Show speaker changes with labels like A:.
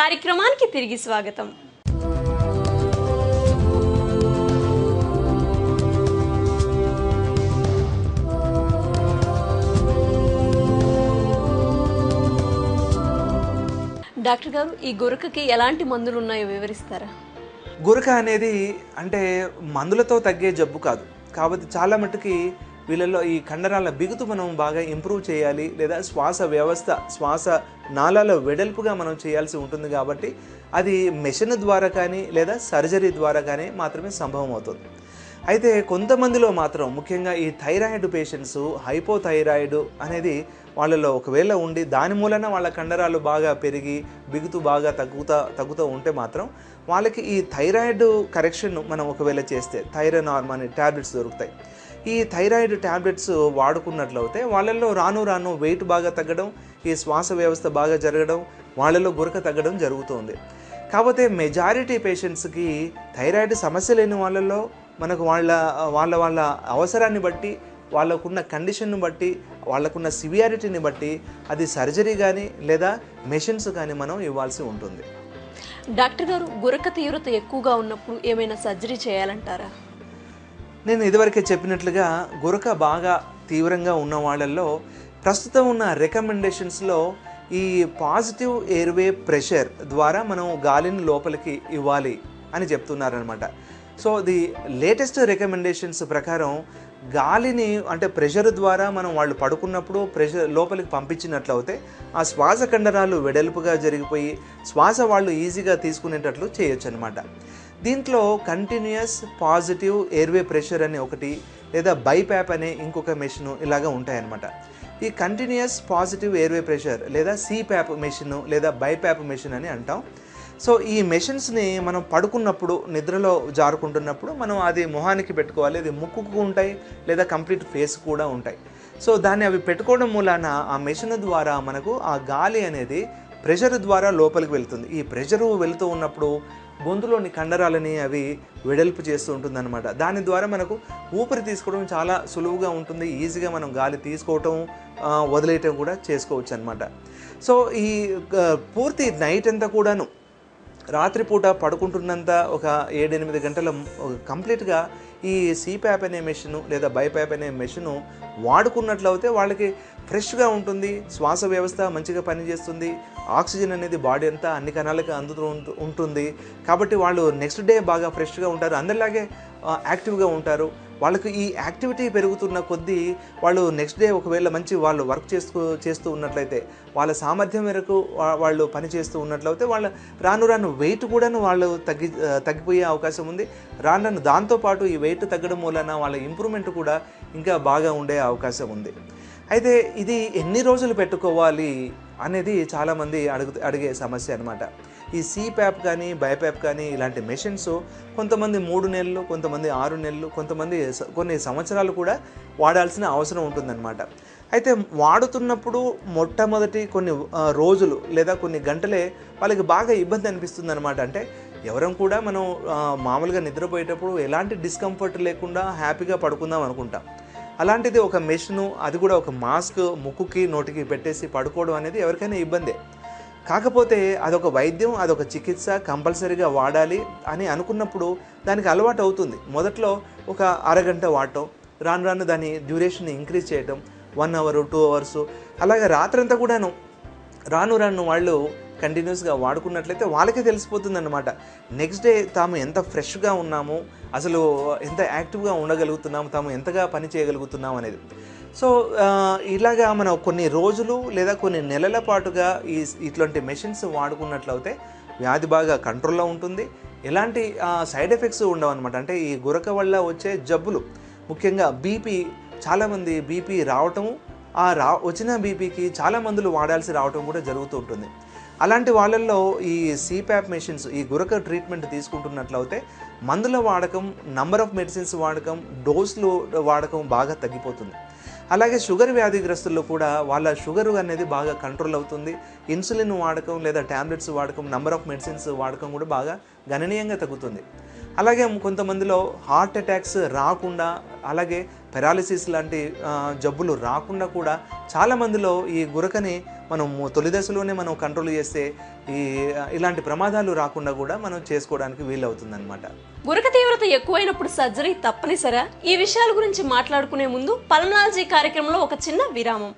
A: కార్యక్రమానికి తిరిగి స్వాగతం. డాక్టర్ గారు, ఈ గురకకి ఎలాంటి మందులు ఉన్నాయో వివరిస్తారా?
B: గురక అనేది అంటే మందులతో తగ్గే జబ్బు కాదు. కాబట్టి చాలా మట్టుకి వీళ్ళల్లో ఈ కండరాల బిగుతు మనం బాగా ఇంప్రూవ్ చేయాలి, లేదా శ్వాస వ్యవస్థ, శ్వాస నాళాల వెడల్పుగా మనం చేయాల్సి ఉంటుంది. కాబట్టి అది మెషిన్ ద్వారా కానీ లేదా సర్జరీ ద్వారా కానీ మాత్రమే సంభవం అవుతుంది. అయితే కొంతమందిలో మాత్రం ముఖ్యంగా ఈ థైరాయిడ్ పేషెంట్స్, హైపోథైరాయిడ్ అనేది వాళ్ళలో ఒకవేళ ఉండి దాని మూలన వాళ్ళ కండరాలు బాగా పెరిగి బిగుతు బాగా తగ్గుతూ ఉంటే మాత్రం వాళ్ళకి ఈ థైరాయిడ్ కరెక్షన్ మనం ఒకవేళ చేస్తే థైరోనార్మ్ అనే ట్యాబ్లెట్స్ దొరుకుతాయి. ఈ థైరాయిడ్ ట్యాబ్లెట్స్ వాడుకున్నట్లయితే వాళ్ళల్లో రాను రాను వెయిట్ బాగా తగ్గడం, ఈ శ్వాస వ్యవస్థ బాగా జరగడం, వాళ్ళలో గురక తగ్గడం జరుగుతుంది. కాకపోతే మెజారిటీ పేషెంట్స్కి థైరాయిడ్ సమస్య లేని వాళ్ళల్లో మనకు వాళ్ళ అవసరాన్ని బట్టి, వాళ్ళకున్న కండిషన్ను బట్టి, వాళ్ళకున్న సివియారిటీని బట్టి అది సర్జరీ కానీ లేదా మెషిన్స్ కానీ మనం ఇవ్వాల్సి ఉంటుంది.
A: డాక్టర్ గారు, గురక తీవ్రత ఎక్కువగా ఉన్నప్పుడు ఏమైనా సర్జరీ చేయాలంటారా?
B: నేను ఇదివరకే చెప్పినట్లుగా గురక బాగా తీవ్రంగా ఉన్న వాళ్ళల్లో ప్రస్తుతం ఉన్న రికమెండేషన్స్లో ఈ పాజిటివ్ ఎయిర్వే ప్రెషర్ ద్వారా మనం గాలిని లోపలికి ఇవ్వాలి అని చెప్తున్నారనమాట. సో ది లేటెస్ట్ రికమెండేషన్స్ ప్రకారం గాలిని అంటే ప్రెషర్ ద్వారా మనం వాళ్ళు పడుకున్నప్పుడు ప్రెషర్ లోపలికి పంపించినట్లయితే ఆ శ్వాస కండరాలు వెడల్పుగా జరిగిపోయి శ్వాస వాళ్ళు ఈజీగా తీసుకునేటట్లు చేయొచ్చు అనమాట. దీంట్లో కంటిన్యూయస్ పాజిటివ్ ఎయిర్వే ప్రెషర్ అనే ఒకటి, లేదా బైప్యాప్ అనే ఇంకొక మెషిన్ ఇలాగా ఉంటాయన్నమాట. ఈ కంటిన్యూయస్ పాజిటివ్ ఎయిర్వే ప్రెషర్ లేదా సిప్యాప్ మెషిన్ లేదా బైప్యాప్ మెషిన్ అని అంటాం. సో ఈ మెషిన్స్ని మనం పడుకున్నప్పుడు, నిద్రలో జారుకుంటున్నప్పుడు మనం అది మొహానికి పెట్టుకోవాలి. అది ముక్కుకు ఉంటాయి లేదా కంప్లీట్ ఫేస్ కూడా ఉంటాయి. సో దాన్ని అవి పెట్టుకోవడం మూలాన ఆ మెషిన్ ద్వారా మనకు ఆ గాలి అనేది ప్రెషర్ ద్వారా లోపలికి వెళ్తుంది. ఈ ప్రెషరు వెళుతూ ఉన్నప్పుడు గొంతులోని కండరాలని అవి వెడల్పు చేస్తూ ఉంటుందన్నమాట. దాని ద్వారా మనకు ఊపిరి తీసుకోవడం చాలా సులువుగా ఉంటుంది. ఈజీగా మనం గాలి తీసుకోవటం, వదిలేయటం కూడా చేసుకోవచ్చు అనమాట. సో ఈ పూర్తి నైట్ అంతా కూడాను రాత్రిపూట పడుకుంటున్నంత ఒక 7-8 గంటల కంప్లీట్గా ఈ సిప్యాప్ అనే మెషిన్ లేదా బైప్యాప్ అనే మెషిన్ వాడుకున్నట్లయితే వాళ్ళకి ఫ్రెష్గా ఉంటుంది, శ్వాస వ్యవస్థ మంచిగా పనిచేస్తుంది, ఆక్సిజన్ అనేది బాడీ అంతా అన్ని కణాలకి అందుతూ ఉంటుంది. కాబట్టి వాళ్ళు నెక్స్ట్ డే బాగా ఫ్రెష్గా ఉంటారు, అందరిలాగే యాక్టివ్గా ఉంటారు. వాళ్ళకి ఈ యాక్టివిటీ పెరుగుతున్న కొద్దీ వాళ్ళు నెక్స్ట్ డే ఒకవేళ మంచి వాళ్ళు వర్క్ చేస్తూ ఉన్నట్లయితే, వాళ్ళ సామర్థ్యం మేరకు వాళ్ళు పని చేస్తూ ఉన్నట్లయితే వాళ్ళ రాను వెయిట్ కూడాను వాళ్ళు తగ్గిపోయే అవకాశం ఉంది. రాను దాంతోపాటు ఈ వెయిట్ తగ్గడం మూలన వాళ్ళ ఇంప్రూవ్మెంట్ కూడా ఇంకా బాగా ఉండే అవకాశం ఉంది. అయితే ఇది ఎన్ని రోజులు పెట్టుకోవాలి అనేది చాలామంది అడిగే సమస్య అనమాట. ఈ సిప్యాప్ కానీ బైప్యాప్ కానీ ఇలాంటి మెషిన్స్ కొంతమంది 3 నెలలు, కొంతమంది 6 నెలలు, కొంతమంది కొన్ని సంవత్సరాలు కూడా వాడాల్సిన అవసరం ఉంటుందన్నమాట. అయితే వాడుతున్నప్పుడు మొట్టమొదటి కొన్ని రోజులు లేదా కొన్ని గంటలే వాళ్ళకి బాగా ఇబ్బంది అనిపిస్తుంది అనమాట. అంటే ఎవరం కూడా మనం మామూలుగా నిద్రపోయేటప్పుడు ఎలాంటి డిస్కంఫర్ట్ లేకుండా హ్యాపీగా పడుకుందాం అనుకుంటాం. అలాంటిది ఒక మెషిను, అది కూడా ఒక మాస్క్ ముక్కుకి నోటికి పెట్టేసి పడుకోవడం అనేది ఎవరికైనా ఇబ్బందే. కాకపోతే అదొక వైద్యం, అదొక చికిత్స, కంపల్సరీగా వాడాలి అని అనుకున్నప్పుడు దానికి అలవాటు అవుతుంది. మొదట్లో ఒక అరగంట వాడటం, రాను దాని డ్యూరేషన్ ఇంక్రీజ్ చేయటం, 1 అవర్ 2 అవర్స్, అలాగే రాత్రంతా కూడాను రాను వాళ్ళు కంటిన్యూస్గా వాడుకున్నట్లయితే వాళ్ళకే తెలిసిపోతుంది అన్నమాట. నెక్స్ట్ డే తాము ఎంత ఫ్రెష్గా ఉన్నాము, అసలు ఎంత యాక్టివ్గా ఉండగలుగుతున్నాము, తాము ఎంతగా పని చేయగలుగుతున్నాము అనేది. సో ఇలాగా మనం కొన్ని రోజులు లేదా కొన్ని నెలల పాటుగా ఇట్లాంటి మెషిన్స్ వాడుకున్నట్లయితే వ్యాధి బాగా కంట్రోల్లో ఉంటుంది. ఎలాంటి సైడ్ ఎఫెక్ట్స్ ఉండవు అనమాట. అంటే ఈ గురక వల్ల వచ్చే జబ్బులు ముఖ్యంగా బీపీ, చాలామంది బీపీ రావటము, వచ్చిన బీపీకి చాలా మందులు వాడాల్సి రావటం కూడా జరుగుతూ ఉంటుంది. అలాంటి వాళ్ళల్లో ఈ సిప్యాప్ మెషిన్స్, ఈ గురక ట్రీట్మెంట్ తీసుకుంటున్నట్లయితే మందుల వాడకం, నంబర్ ఆఫ్ మెడిసిన్స్ వాడకం, డోసులు వాడకం బాగా తగ్గిపోతుంది. అలాగే షుగర్ వ్యాధిగ్రస్తుల్లో కూడా వాళ్ళ షుగర్ అనేది బాగా కంట్రోల్ అవుతుంది. ఇన్సులిన్ వాడకం లేదా ట్యాబ్లెట్స్ వాడకం, నంబర్ ఆఫ్ మెడిసిన్స్ వాడకం కూడా బాగా గణనీయంగా తగ్గుతుంది. అలాగే కొంతమందిలో హార్ట్ అటాక్స్ రాకుండా, అలాగే పెరాలిసిస్ లాంటి జబ్బులు రాకుండా కూడా చాలామందిలో ఈ గురకని మనం తొలి దశలోనే మనం కంట్రోల్ చేస్తే ఇలాంటి ప్రమాదాలు రాకుండా కూడా మనం చేసుకోవడానికి వీలవుతుందన్నమాట.
A: గురక తీవ్రత ఎక్కువైనప్పుడు సర్జరీ తప్పనిసరా? ఈ విషయాల గురించి మాట్లాడుకునే ముందు పల్మనాలజీ కార్యక్రమంలో ఒక చిన్న విరామం.